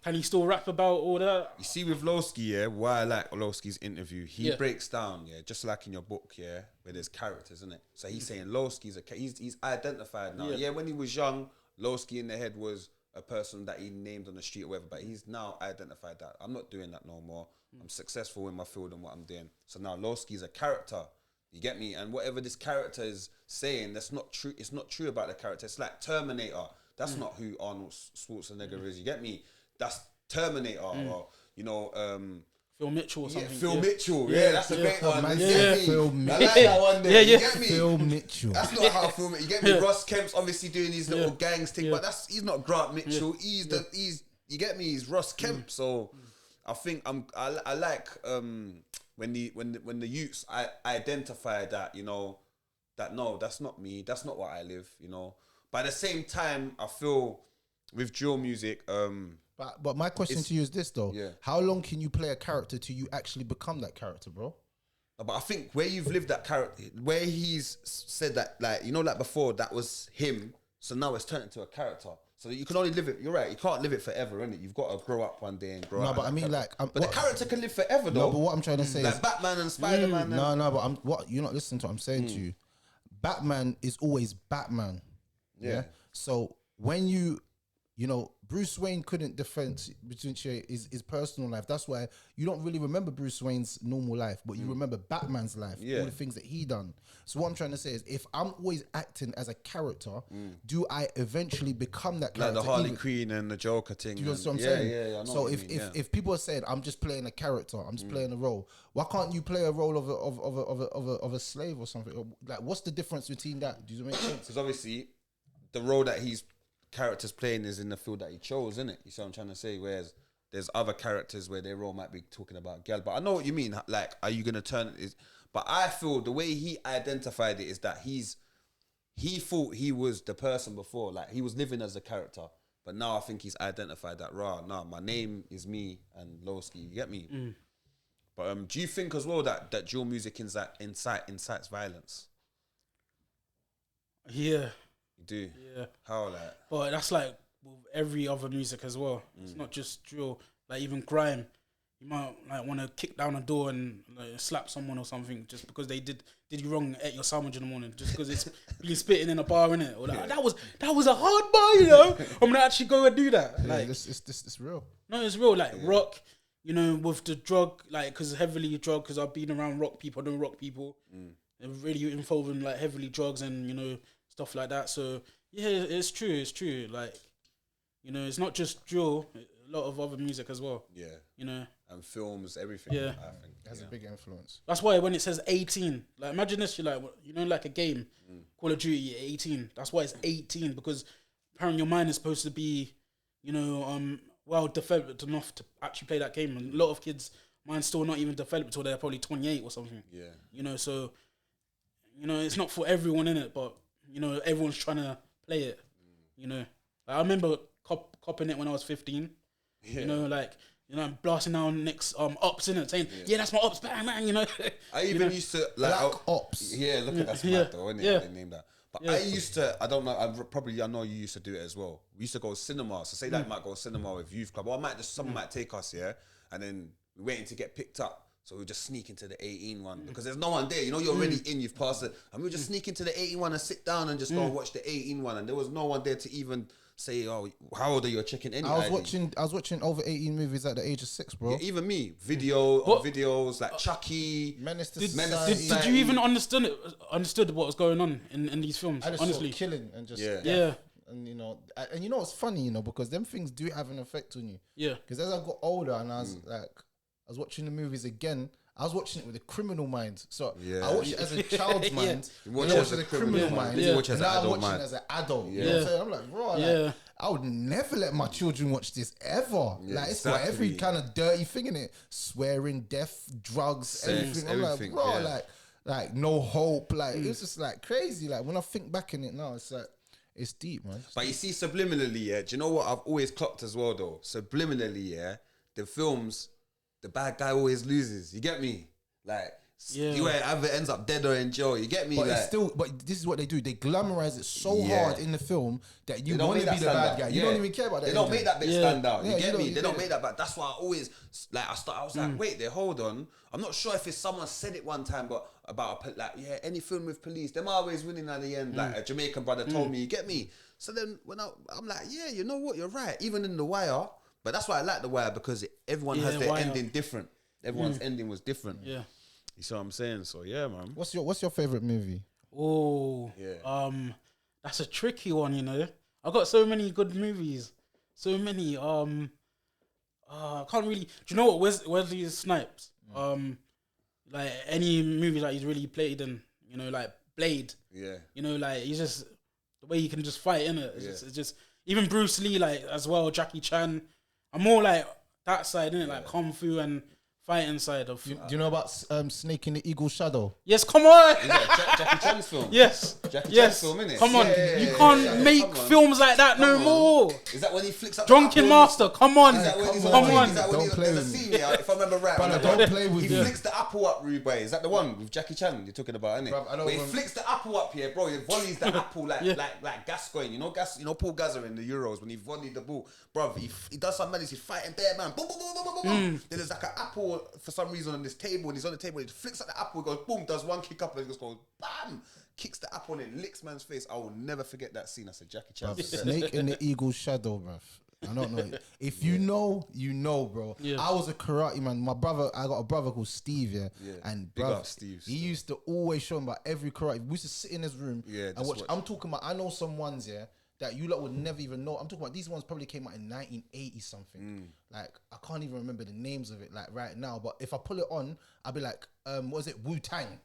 Speaker 3: can he still rap about all that?
Speaker 2: You see, with Lowsky, yeah, why I like Lowsky's interview, he breaks down, yeah, just like in your book, yeah, where there's characters, isn't it? So he's saying Lowsky's he's identified now. Yeah, when he was young, Lowsky in the head was a person that he named on the street or whatever, but he's now identified that I'm not doing that no more. I'm successful in my field and what I'm doing. So now Lowsky's a character. You get me? And whatever this character is saying, that's not true. It's not true about the character. It's like Terminator. That's not who Arnold Schwarzenegger is. You get me? That's Terminator, or you know,
Speaker 3: Phil Mitchell or something.
Speaker 2: Phil Mitchell. Yeah, that's a great one.
Speaker 1: Man,
Speaker 2: You get me?
Speaker 1: Phil
Speaker 2: I
Speaker 1: Mitchell.
Speaker 2: like that one there. You get me?
Speaker 1: Phil Mitchell.
Speaker 2: That's not how Phil Mitchell. You get me? Ross Kemp's obviously doing his little gangs thing, but he's not Grant Mitchell. He's you get me? He's Ross Kemp. So I think I like when the youths identify that, you know, that no, that's not me. That's not what I live. You know. But at the same time, I feel with drill music,
Speaker 1: But my question to you is this though: how long can you play a character till you actually become that character, bro?
Speaker 2: But I think where you've lived that character, where he's said that, like, you know, like before that was him, so now it's turned into a character. So you can only live it. You're right. You can't live it forever, innit? You've got to grow up one day and grow up.
Speaker 1: No, but I mean,
Speaker 2: character.
Speaker 1: like,
Speaker 2: but the character can live forever, though.
Speaker 1: No, but what I'm trying to say
Speaker 2: like
Speaker 1: is
Speaker 2: Batman and Spider-Man.
Speaker 1: No, but what you're not listening to what I'm saying to you. Batman is always Batman. Yeah. So when you know, Bruce Wayne couldn't differentiate his personal life. That's why you don't really remember Bruce Wayne's normal life, but you remember Batman's life, all the things that he done. So what I'm trying to say is, if I'm always acting as a character, do I eventually become that character?
Speaker 2: Like the Harley Quinn and the Joker thing.
Speaker 1: Do you know what I'm saying?
Speaker 2: Yeah. I know
Speaker 1: so if people are saying I'm just playing a character, I'm just playing a role, why can't you play a role of a slave or something? Like, what's the difference between that? Does it make sense?
Speaker 2: Because obviously, the role that he's characters playing is in the field that he chose, isn't it? You see what I'm trying to say? Whereas there's other characters where their role might be talking about girl. But I know what you mean. Like, are you gonna turn it? But I feel the way he identified it is that he thought he was the person before. Like, he was living as a character. But now I think he's identified that, my name is me and Lowsky. You get me? But do you think as well that drill music incites violence?
Speaker 3: Yeah.
Speaker 2: You do?
Speaker 3: Yeah.
Speaker 2: How, like?
Speaker 3: But that's like with every other music as well. It's not just drill. Like even grime, you might like want to kick down a door and like, slap someone or something just because they did you wrong and ate your sandwich in the morning, just because it's really spitting in a bar, innit? Or like, that was a hard bar, you know. I'm gonna actually go and do that.
Speaker 1: Yeah,
Speaker 3: like
Speaker 1: it's real.
Speaker 3: No, it's real. Like rock, you know, with the drug, like because heavily drug. Because I've been around rock people, I know rock people. They're really involved in like heavily drugs and, you know, stuff like that. So yeah, it's true. Like, you know, it's not just drill. A lot of other music as well. Yeah. You know.
Speaker 2: And films, everything.
Speaker 3: Yeah.
Speaker 2: I think
Speaker 1: It has a big influence.
Speaker 3: That's why when it says 18, like imagine this, you're like, you know, like a game, Call of Duty, 18. That's why it's 18, because apparently your mind is supposed to be, you know, well developed enough to actually play that game. And a lot of kids' mind's still not even developed until they're probably 28 or something. Yeah. You know, so, you know, it's not for everyone in it, but, you know, everyone's trying to play it. You know, like, I remember copping it when I was 15. Yeah. You know, like, you know, I'm blasting down next ops in it, saying, yeah, that's my ops, bang, man, you know.
Speaker 2: I even used to like
Speaker 1: ops.
Speaker 2: Yeah, look at that's mad though, isn't it? They named that. But I used to, I don't know, I know you used to do it as well. We used to go cinema. So say that might go cinema with youth club, or someone might take us, yeah, and then we're waiting to get picked up. So we just sneak into the 18 one because there's no one there. You know, you're already in, you've passed it. And we just sneak into the 18 one and sit down and just go and watch the 18 one. And there was no one there to even say, oh, how old are you? Checking any
Speaker 1: I was watching over 18 movies at the age of 6, bro.
Speaker 2: Yeah, even me. Videos like Chucky.
Speaker 1: Menace to
Speaker 3: Did
Speaker 1: Society.
Speaker 3: you even understood what was going on in these films?
Speaker 1: I just
Speaker 3: honestly,
Speaker 1: saw killing and just
Speaker 3: yeah.
Speaker 1: And you know, it's funny, you know, because them things do have an effect on you.
Speaker 3: Yeah.
Speaker 1: Because as I got older and I was watching the movies again. I was watching it with a criminal mind. So I watched it as a child's mind. You watch it as a criminal mind.
Speaker 2: You watch it as an
Speaker 1: now I'm
Speaker 2: adult
Speaker 1: watching
Speaker 2: mind.
Speaker 1: it as an adult. You know what I'm saying? I'm like, bro, I would never let my children watch this ever. Like, it's got every kind of dirty thing in it. Swearing, death, drugs, everything. I'm like, bro, like no hope. Like, it's just like crazy. Like, when I think back in it now, it's like, it's deep, man.
Speaker 2: But you see, subliminally, yeah, do you know what I've always clocked as well, though? Subliminally, yeah, the films, the bad guy always loses. You get me? Like, you either ends up dead or in jail. You get me?
Speaker 1: But
Speaker 2: like,
Speaker 1: it's still, but this is what they do. They glamorize it so hard in the film that you want to be the bad guy. You don't even care about that.
Speaker 2: They don't make that bit stand out. You get me? They don't
Speaker 1: get
Speaker 2: make that. But that's why I always I was like, wait there, hold on. I'm not sure if it's someone said it one time, but about any film with police, them are always winning at the end. Like a Jamaican brother told me. You get me? So then when I'm like, yeah, you know what? You're right. Even in The Wire. But that's why I like The Wire, because everyone has their ending different. Everyone's ending was different. Yeah. You see what I'm saying? So yeah, man.
Speaker 1: What's your favorite movie?
Speaker 3: Oh, that's a tricky one, you know. I got so many good movies. So many. I can't really. Do you know what? Wesley Snipes. Like any movie that he's really played in, you know, like Blade. Yeah. You know, like he's just the way he can just fight in it. It's just even Bruce Lee, like as well. Jackie Chan. I'm more like that side, innit? Like kung fu and fighting side of.
Speaker 1: Do you know about Snake in the Eagle's Shadow?
Speaker 3: Yes, come on.
Speaker 2: Is that Jackie Chan's film?
Speaker 3: Yes.
Speaker 2: Jackie Chan's film, innit?
Speaker 3: Come on. You can't make films like that no more.
Speaker 2: Is that when he flicks up
Speaker 3: Drunken Master, come on.
Speaker 2: Come on. Don't play with me. If I remember right.
Speaker 1: Don't play with me.
Speaker 2: He flicks the apple up, Rude Boy. Is that the one with Jackie Chan you're talking about, innit? But he flicks the apple up here, bro. He volleys the apple like Gascoigne. You know Paul Gazza in the Euros when he volleyed the ball. Bro, he does some madness. He's fighting bare man. Boom, boom, boom, boom, boom, boom. Then there's like an apple for some reason on this table, and he's on the table. He flicks at the apple. He goes boom, does one kick up, and he just goes bam, kicks the apple and it licks man's face. I will never forget that scene. I said Jackie Chan.
Speaker 1: Snake in the Eagle's Shadow, bruv. I don't know. If you know, you know, bro. Yeah. I was a karate man. My brother, I got a brother called Steve, and
Speaker 2: big up Steve.
Speaker 1: He used to always show him about every karate. We used to sit in his room and watch. I'm talking about. I know some ones, that you lot would never even know. I'm talking about these ones probably came out in 1980 something. Like I can't even remember the names of it like right now. But if I pull it on, I'll be like, what was it? Wu-Tang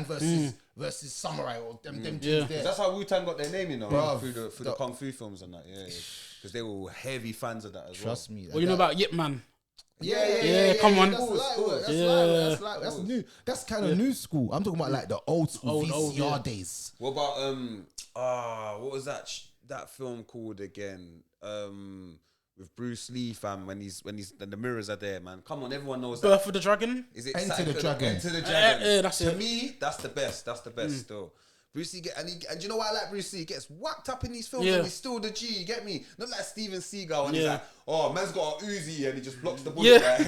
Speaker 1: versus Samurai or them two there.
Speaker 2: That's how Wu-Tang got their name, you know, through the kung fu films and that. Yeah, because they were heavy fans of that as well.
Speaker 1: Trust me.
Speaker 3: Well, you know about Yip Man.
Speaker 1: Yeah,
Speaker 3: come on.
Speaker 1: That's new. That's kind of new school. I'm talking about like the old school VCR days.
Speaker 2: What about what was that film called again? With Bruce Lee, fam, when the mirrors are there, man. Come on, everyone knows that.
Speaker 3: Birth of the Dragon?
Speaker 2: Is it
Speaker 1: Enter the Dragon?
Speaker 2: Enter the Dragon.
Speaker 3: That's
Speaker 2: to
Speaker 3: it.
Speaker 2: me, that's the best. That's the best still. Bruce Lee and you know why I like Bruce Lee? He gets whacked up in these films and he's still the G, you get me? Not like Steven Seagal and he's like, oh, man's got an Uzi and he just blocks the bullet, right?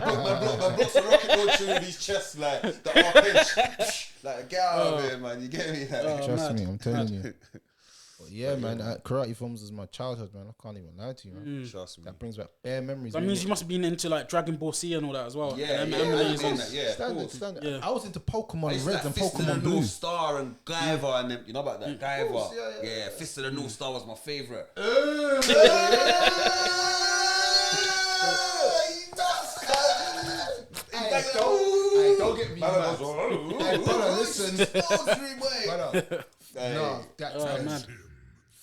Speaker 2: Man blocks a rocket launcher with his chest, like, the arpage. Like, get out of here, man, you get me? Like,
Speaker 1: trust me, I'm telling you. But yeah, man, karate films is my childhood, man. I can't even lie to you, man.
Speaker 2: Trust me.
Speaker 1: That brings back bare memories.
Speaker 3: That means you must have been into like Dragon Ball Z and all that as well.
Speaker 1: Standard. I was into Pokemon Reds and
Speaker 2: Fist
Speaker 1: Pokemon
Speaker 2: of the
Speaker 1: Blue.
Speaker 2: North Star and Guyver and them. You know about that? Guyver. Yeah, Fist of the North Star was my favourite.
Speaker 1: Don't get me mad. Listen. No, that's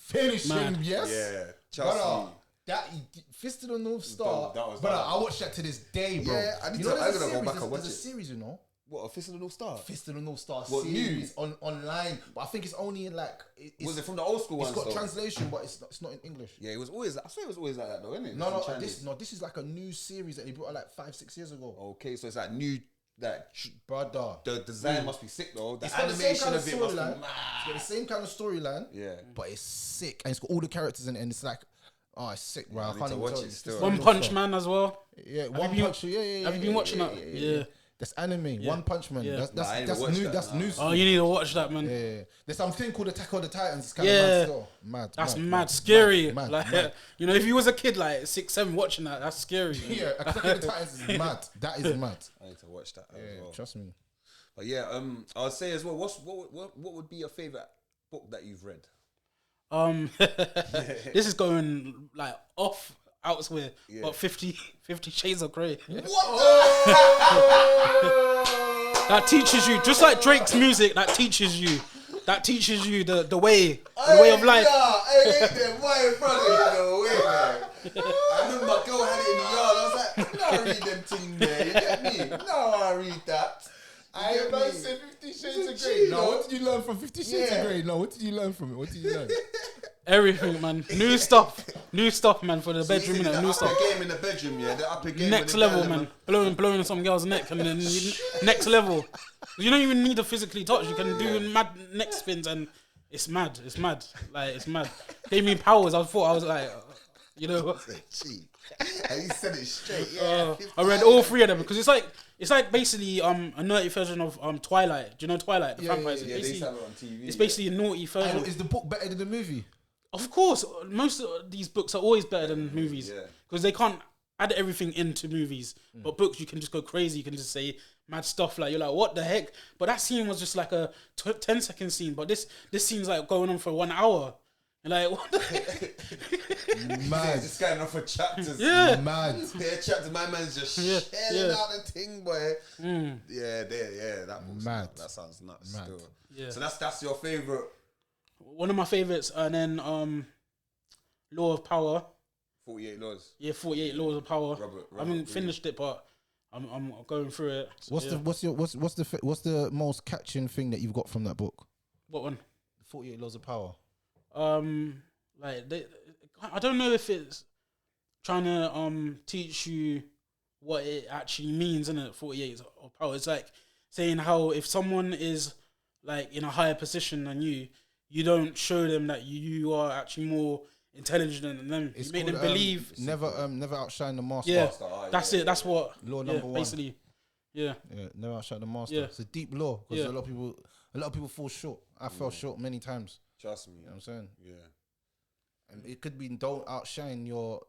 Speaker 1: finish him, yes.
Speaker 2: Yeah, Chelsea.
Speaker 1: That Fist of the North Star. But I watch that to this day, bro.
Speaker 2: Yeah, I need to go back and watch it.
Speaker 1: There's a series, you know.
Speaker 2: What, a Fist of the North Star?
Speaker 1: Fist of the North Star series online, but I think it's only in like.
Speaker 2: Was it from the old school one?
Speaker 1: It's got translation, but it's not in English.
Speaker 2: Yeah, it was always. I swear it was always like that, though, isn't it?
Speaker 1: This is like a new series that they brought out like 5-6 years ago.
Speaker 2: Okay, so it's like new
Speaker 1: brother.
Speaker 2: The design must be sick though. The
Speaker 1: It's got the same
Speaker 2: animation
Speaker 1: kind of
Speaker 2: of it must be
Speaker 1: storyline.
Speaker 2: mad.
Speaker 1: It's got the same kind of storyline.
Speaker 2: Yeah.
Speaker 1: But it's sick, and it's got all the characters in it, and it's like, oh, it's sick, bro.
Speaker 2: I
Speaker 1: I
Speaker 2: need
Speaker 1: can't
Speaker 2: to
Speaker 1: even
Speaker 2: watch
Speaker 1: tell
Speaker 2: it
Speaker 1: you.
Speaker 2: still.
Speaker 3: One Punch Man as well.
Speaker 1: Yeah,
Speaker 3: Have you
Speaker 1: Punch. Yeah.
Speaker 3: Have you been watching that? Yeah.
Speaker 1: That's anime. One Punch Man.
Speaker 3: Yeah.
Speaker 1: That's
Speaker 2: watched
Speaker 1: new.
Speaker 2: that,
Speaker 1: That's
Speaker 2: nah.
Speaker 1: new.
Speaker 3: Oh, you need to watch that, man.
Speaker 1: Yeah. There's something called Attack of the Titans. It's kind
Speaker 3: Yeah.
Speaker 1: of mad still. Mad.
Speaker 3: That's mad scary.
Speaker 1: Mad.
Speaker 3: Like, you know, if you was a kid like 6, 7 watching that, that's scary.
Speaker 1: Yeah, Attack of the Titans is mad. That is mad.
Speaker 2: I need to watch that as
Speaker 1: Yeah,
Speaker 2: well.
Speaker 1: trust me.
Speaker 2: But yeah, I would say as well. What would be your favorite book that you've read?
Speaker 3: This is going like off elsewhere,
Speaker 2: Yeah.
Speaker 3: but 50 Shades of Grey.
Speaker 2: What?
Speaker 3: That teaches you, just like Drake's music, that teaches you the way of life.
Speaker 2: I hate them. Why, brother? No way, man. I remember my girl had it in the yard. I was like, no, I read them things there. You get me? No, I read that.
Speaker 1: I
Speaker 2: get
Speaker 1: man
Speaker 2: me?
Speaker 1: said 50 Shades
Speaker 2: It's a
Speaker 1: of Grey.
Speaker 2: G,
Speaker 1: No,
Speaker 2: though.
Speaker 1: what did you learn from 50 Shades
Speaker 2: Yeah.
Speaker 1: of Grey? No, what did you learn from it? What did you learn?
Speaker 3: Everything, man. New stuff, man, for the bedroom,
Speaker 2: The
Speaker 3: innit? New stuff.
Speaker 2: upper game in the bedroom, yeah. The upper game.
Speaker 3: Next
Speaker 2: when the
Speaker 3: level,
Speaker 2: guy
Speaker 3: man. Blowing some girl's neck, and then next level. You don't even need to physically touch. You can do mad neck spins, and it's mad. It's mad. Like, it's mad. Gave me powers. I was like, you know.
Speaker 2: Gee. And he said it straight. Yeah.
Speaker 3: I read all 3 of them because it's like basically a nerdy version of Twilight. Do you know Twilight? The vampires.
Speaker 2: Yeah, they used to have it on TV.
Speaker 3: It's basically a naughty version.
Speaker 1: Is the book better than the movie?
Speaker 3: Of course, most of these books are always better than movies because they can't add everything into movies. But books, you can just go crazy. You can just say mad stuff like you're like, what the heck? But that scene was just like a 10-second scene. But this scene's like going on for 1 hour. And like, what the heck?
Speaker 1: Mad.
Speaker 2: Just going off for chapters.
Speaker 3: Yeah.
Speaker 1: Mad.
Speaker 2: Yeah, chapters. My man's just shelling out the thing, boy. Yeah, that was
Speaker 1: Mad.
Speaker 2: That sounds nuts.
Speaker 1: Mad.
Speaker 2: Still.
Speaker 3: Yeah.
Speaker 2: So that's your favorite.
Speaker 3: One of my favorites, and then Law of Power.
Speaker 2: 48 Laws.
Speaker 3: Yeah, 48 Laws of Power.
Speaker 2: Robert
Speaker 3: I haven't
Speaker 2: Greene.
Speaker 3: finished it, but I'm going through it. So,
Speaker 1: What's the most catching thing that you've got from that book?
Speaker 3: what one?
Speaker 1: 48 Laws of Power.
Speaker 3: Like I don't know if it's trying to teach you what it actually means, innit? 48 of power. It's like saying how if someone is like in a higher position than you, you don't show them that you are actually more intelligent than them.
Speaker 1: It's
Speaker 3: you make
Speaker 1: called,
Speaker 3: them believe.
Speaker 1: never outshine the master.
Speaker 3: Yeah,
Speaker 2: Master,
Speaker 3: that's
Speaker 2: yeah,
Speaker 3: it. That's what
Speaker 1: Law
Speaker 3: yeah,
Speaker 1: number 1.
Speaker 3: basically. Yeah.
Speaker 1: Yeah, never outshine the master.
Speaker 3: Yeah.
Speaker 1: It's a deep law because
Speaker 3: Yeah.
Speaker 1: a lot of people fall short. I fell short many times.
Speaker 2: Trust me.
Speaker 1: You know what I'm saying?
Speaker 2: Yeah.
Speaker 1: And it could be don't outshine your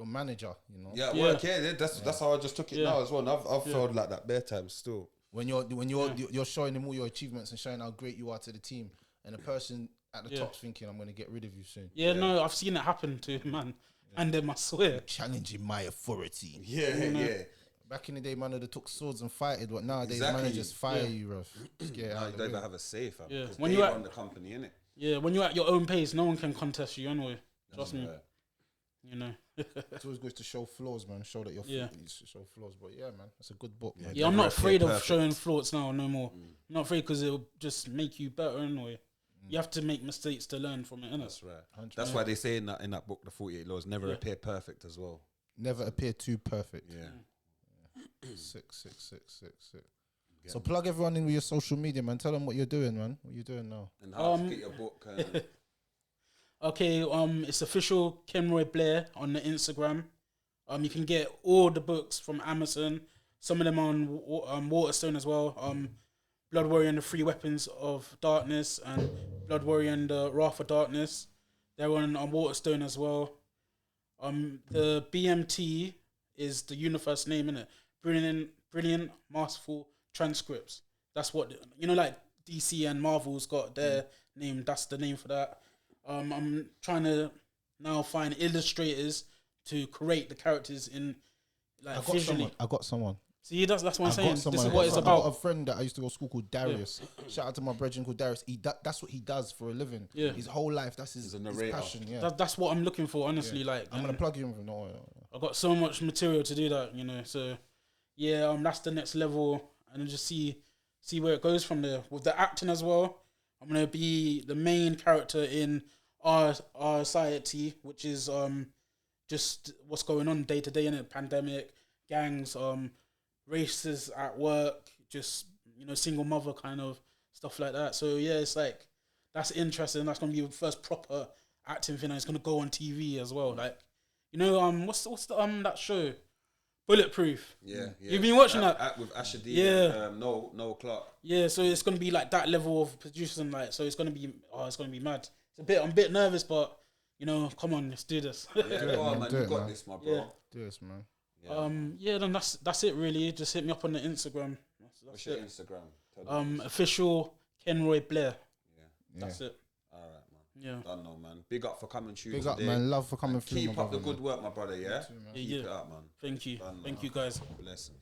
Speaker 1: manager. You know.
Speaker 2: Yeah,
Speaker 3: Yeah.
Speaker 2: work. Yeah, that's how I just took it
Speaker 3: Yeah.
Speaker 2: now as well. And I've felt like that bare times still.
Speaker 1: When you're showing them all your achievements and showing how great you are to the team, and the person at the top's thinking, "I'm going to get rid of you soon."
Speaker 3: Yeah, no, I've seen it happen to man, and them I swear.
Speaker 1: Challenging my authority.
Speaker 2: Yeah.
Speaker 1: Back in the day, man, they took swords and fighted. But nowadays,
Speaker 2: Exactly.
Speaker 1: managers fire
Speaker 3: Yeah.
Speaker 1: you, bruv. Just get
Speaker 2: No,
Speaker 1: out
Speaker 2: you
Speaker 1: of the
Speaker 2: don't even
Speaker 1: way.
Speaker 2: have a say, fam.
Speaker 3: Yeah.
Speaker 2: Because
Speaker 3: When
Speaker 2: they
Speaker 3: you
Speaker 2: run the company, innit?
Speaker 3: Yeah, when you're at your own pace, no one can contest you anyway. Trust me.
Speaker 2: Yeah.
Speaker 3: You know.
Speaker 1: It's always good to show flaws, man. Show that you're
Speaker 3: Yeah.
Speaker 1: show flaws. But yeah, man, it's a good book. Man.
Speaker 3: Yeah, I'm not
Speaker 2: Never appear
Speaker 3: afraid of
Speaker 2: perfect.
Speaker 3: showing flaws now no more. I'm not afraid because it'll just make you better anyway. You have to make mistakes to learn from it, innit?
Speaker 2: That's right. That's why they say in that book, the 48 Laws, never appear perfect as well.
Speaker 1: Never appear too perfect.
Speaker 2: Yeah.
Speaker 1: Sick. So plug everyone in with your social media, man. Tell them what you're doing, man. What you doing now?
Speaker 2: And how to get your book.
Speaker 3: Okay, it's official Kenroy Blair on the Instagram. You can get all the books from Amazon. Some of them on Waterstone as well. Blood Warrior and the Three Weapons of Darkness and Blood Warrior and the Wrath of Darkness. They're on Waterstone as well. The BMT is the universe name, innit? Brilliant, masterful transcripts. That's what, you know, like DC and Marvel's got their name. That's the name for that. I'm trying to now find illustrators to create the characters in like visually.
Speaker 1: I got someone.
Speaker 3: See, that's what I'm
Speaker 1: I've
Speaker 3: saying.
Speaker 1: got
Speaker 3: This
Speaker 1: someone.
Speaker 3: is what it's
Speaker 1: I got a
Speaker 3: about.
Speaker 1: friend that I used to go to school called Darius. Shout out to my brethren called Darius. That's what he does for a living.
Speaker 3: Yeah.
Speaker 1: His whole life. That's his
Speaker 2: a narrator.
Speaker 1: passion. Yeah.
Speaker 3: That's what I'm looking for, honestly. Like,
Speaker 1: I'm gonna plug you in with him. No.
Speaker 3: I've got so much material to do that, you know. So, yeah, that's the next level, and then just see where it goes from there. With the acting as well, I'm gonna be the main character in our society, which is just what's going on day to day in a pandemic, gangs, races at work, just single mother kind of stuff like that. So yeah, it's like that's interesting. That's gonna be the first proper acting thing, and it's gonna go on TV as well. Like what's the that show? Bulletproof.
Speaker 2: Yeah.
Speaker 3: You've been watching that
Speaker 2: with Asher D.
Speaker 3: Yeah.
Speaker 2: And, no Clark.
Speaker 3: Yeah, so it's gonna be like that level of producing, like, so it's gonna be mad. I'm a bit nervous, but come on, let's do this.
Speaker 2: Yeah, go on, man. You got this, my bro.
Speaker 3: Yeah.
Speaker 1: Do this, man.
Speaker 2: Yeah.
Speaker 3: Then that's it really. Just hit me up on the Instagram.
Speaker 2: What's your Instagram?
Speaker 3: Official Kenroy Blair.
Speaker 2: Yeah.
Speaker 3: That's it.
Speaker 2: All right, man.
Speaker 3: Yeah.
Speaker 2: Don't know, man. Big up for coming through.
Speaker 1: Big up,
Speaker 2: today.
Speaker 1: man. Love for coming through.
Speaker 2: Keep up the good work, my brother. Yeah.
Speaker 3: Yeah.
Speaker 2: Keep it up, man.
Speaker 3: Thank you.
Speaker 2: Done
Speaker 3: Thank
Speaker 2: now.
Speaker 3: you guys.
Speaker 2: Blessings.